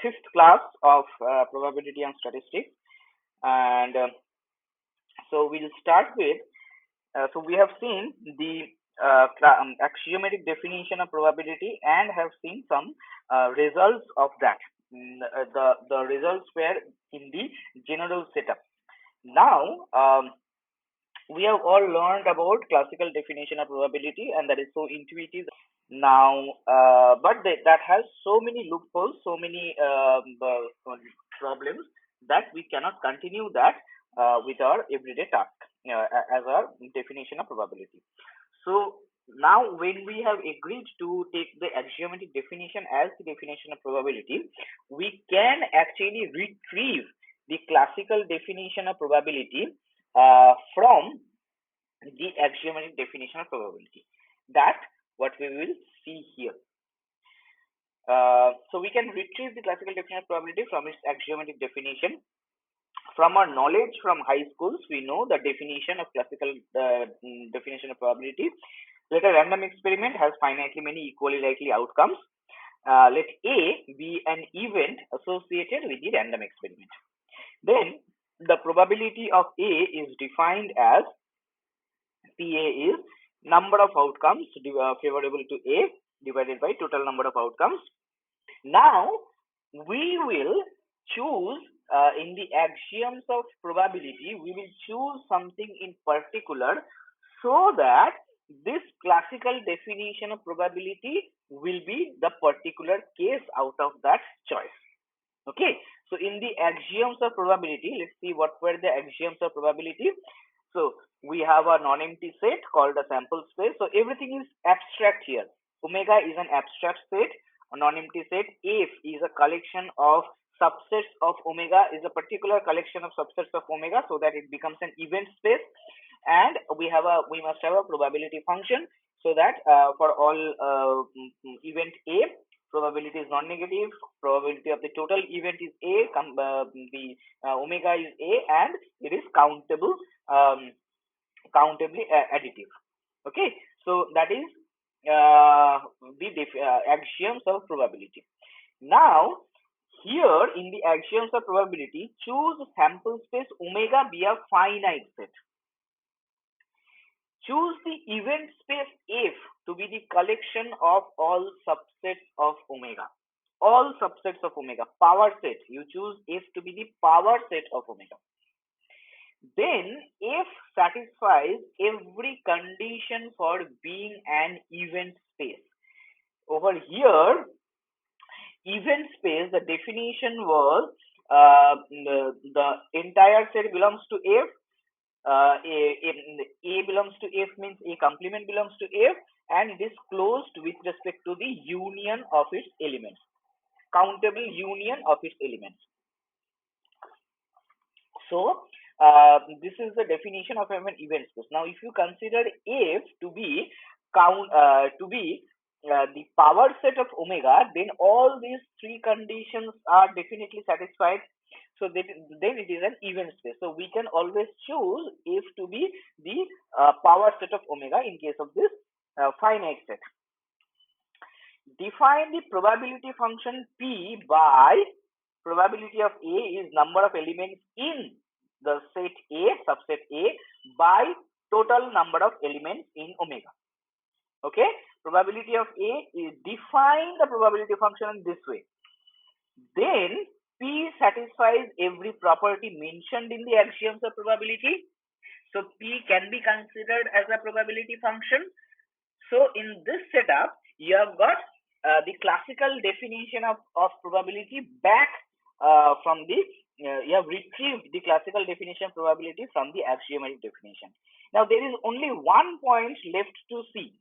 fifth class of probability and statistics, and so we'll start with. So we have seen the axiomatic definition of probability and have seen some results of that. The results were in the general setup. Now we have all learned about classical definition of probability, and that is so intuitive now, but that has so many loopholes, so many problems that we cannot continue that with our everyday task as our definition of probability. So now when we have agreed to take the axiomatic definition as the definition of probability, we can actually retrieve the classical definition of probability from the axiomatic definition of probability. That what we will see here. So we can retrieve the classical definition of probability from its axiomatic definition. From our knowledge from high schools, we know the definition of classical definition of probability. Let a random experiment has finitely many equally likely outcomes. Let A be an event associated with the random experiment. Then the probability of A is defined as PA is number of outcomes favorable to A divided by total number of outcomes. Now we will choose in the axioms of probability, we will choose something in particular so that this classical definition of probability will be the particular case out of that choice. Okay, so in the axioms of probability, let's see what were the axioms of probability. So we have a non-empty set called a sample space. So everything is abstract here. Omega is an abstract set, a non-empty set. F is a collection of subsets of omega, is a particular collection of subsets of omega, so that it becomes an event space. And we must have a probability function, so that for all event A, probability is non-negative, probability of the total event is A, the omega is A, and it is countable, countably additive. Okay, so that is the axioms of probability. Now here in the axioms of probability, choose sample space omega be a finite set. Choose the event space F to be the collection of all subsets of omega. All subsets of omega, power set. You choose F to be the power set of omega. Then F satisfies every condition for being an event space. Over here, event space, the definition was the entire set belongs to F. A belongs to F means A complement belongs to F, and it is closed with respect to the union of its elements, countable union of its elements. So this is the definition of an event space. Now, if you consider F to be the power set of omega, then all these three conditions are definitely satisfied. So then it is an event space. So we can always choose F to be the power set of omega in case of this finite set. Define the probability function P by probability of A is number of elements in the set A, subset A, by total number of elements in omega. Okay, probability of A is define the probability function in this way. Then P satisfies every property mentioned in the axioms of probability. So P can be considered as a probability function. So in this setup, you have got the classical definition of probability back from the you have retrieved the classical definition of probability from the axiomatic definition. Now there is only one point left to see.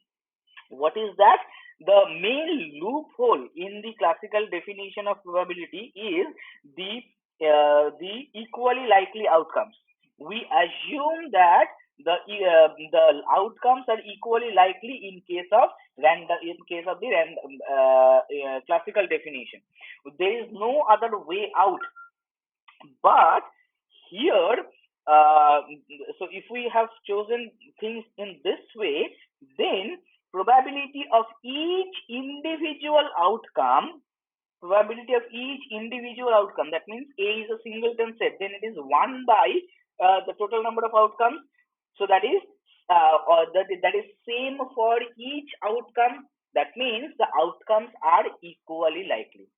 What is that? The main loophole in the classical definition of probability is the equally likely outcomes. We assume that the outcomes are equally likely in case of the classical definition. There is no other way out. But here, so if we have chosen things in this way, then probability of each individual outcome probability of each individual outcome. That means A is a singleton set, then it is 1 by the total number of outcomes. So that is that is same for each outcome. That means the outcomes are equally likely.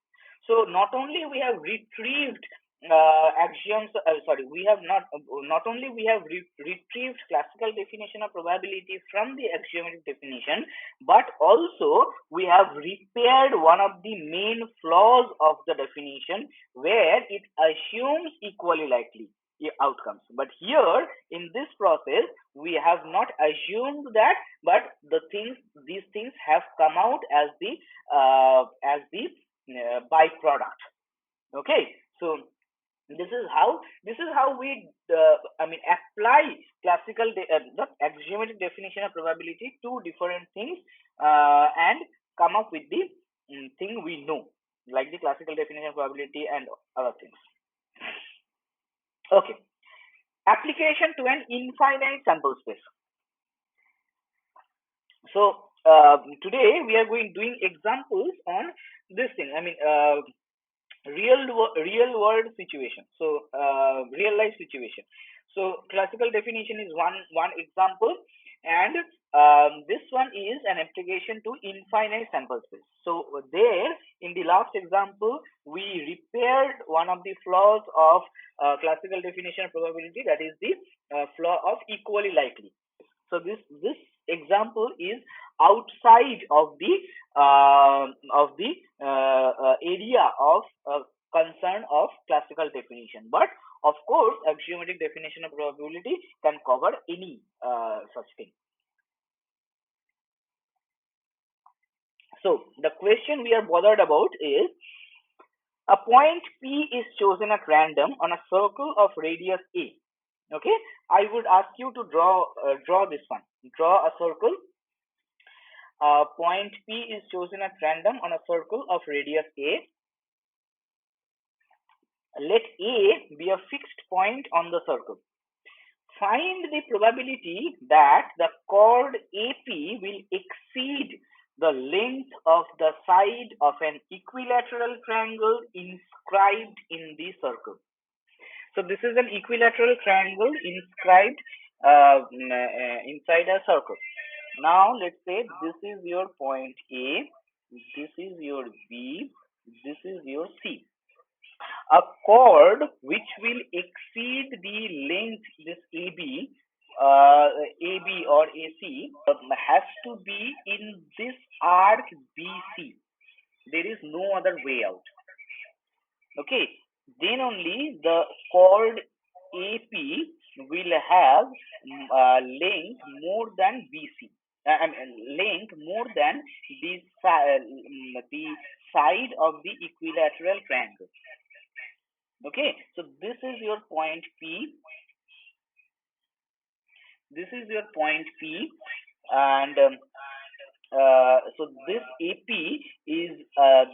So not only we have retrieved axioms, sorry, we have not only we have retrieved classical definition of probability from the axiomatic definition, but also we have repaired one of the main flaws of the definition, where it assumes equally likely outcomes. But here in this process we have not assumed that, but these things have come out as the byproduct. Okay, so this is how we apply classical not axiomatic definition of probability to different things and come up with the thing we know, like the classical definition of probability and other things. Okay, application to an infinite sample space. So today we are doing examples on this thing. Real world situation. So real life situation. So classical definition is one example, and this one is an application to infinite sample space. So there in the last example we repaired one of the flaws of classical definition of probability, that is the flaw of equally likely. So this example is outside of the area of concern of classical definition, but of course axiomatic definition of probability can cover any such thing. So the question we are bothered about is, a point P is chosen at random on a circle of radius A. Okay, I would ask you to draw this one. Draw a circle. Point P is chosen at random on a circle of radius A. Let A be a fixed point on the circle. Find the probability that the chord AP will exceed the length of the side of an equilateral triangle inscribed in the circle. So this is an equilateral triangle inscribed inside a circle. Now let's say this is your point A, this is your B, this is your C. A chord which will exceed the length, this AB or AC, has to be in this arc BC. There is no other way out. Okay, then only the chord AP will have length more than BC. Length more than the side of the equilateral triangle. Okay, so this is your point P. This is your point P, and so this AP is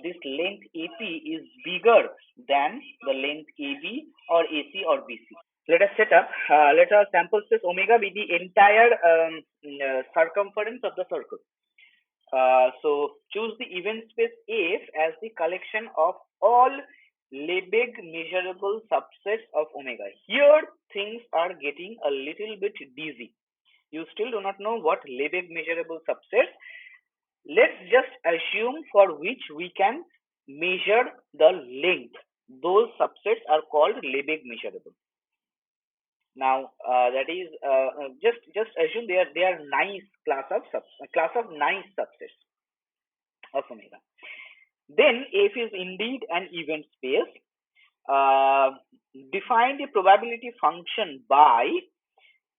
this length AP is bigger than the length AB or AC or BC. Let us set up. Let our sample space omega be the entire circumference of the circle. So choose the event space F as the collection of all Lebesgue measurable subsets of omega. Here things are getting a little bit dizzy. You still do not know what Lebesgue measurable subsets. Let's just assume for which we can measure the length. Those subsets are called Lebesgue measurable. Now that is just assume they are nice class of nice subsets of omega. Then F is indeed an event space. Define the probability function by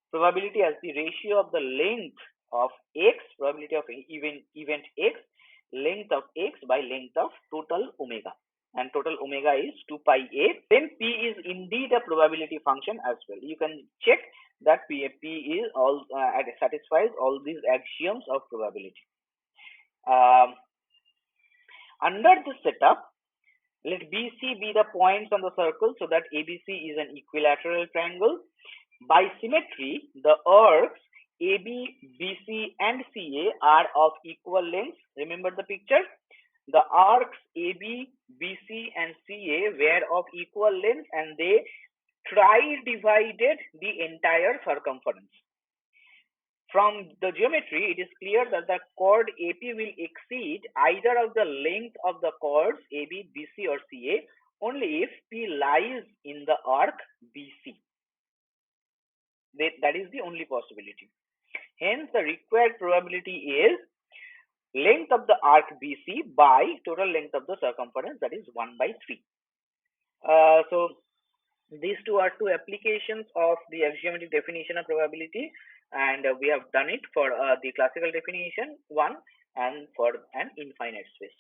probability as the ratio of the length of x, probability of event x, length of x by length of total omega, and total omega is 2 pi a. Then P is indeed a probability function as well. You can check that P is all satisfies all these axioms of probability. Under this setup, let BC be the points on the circle so that ABC is an equilateral triangle. By symmetry, the arcs AB, BC and CA are of equal length. Remember the picture. the arcs AB, BC and CA were of equal length and they tri-divided the entire circumference. From the geometry, it is clear that the chord AP will exceed either of the length of the chords AB, BC or CA only if P lies in the arc BC. That is the only possibility. Hence, the required probability is length of the arc BC by total length of the circumference, that is 1 by 3. So these two are two applications of the axiomatic definition of probability, and we have done it for the classical definition one and for an infinite space.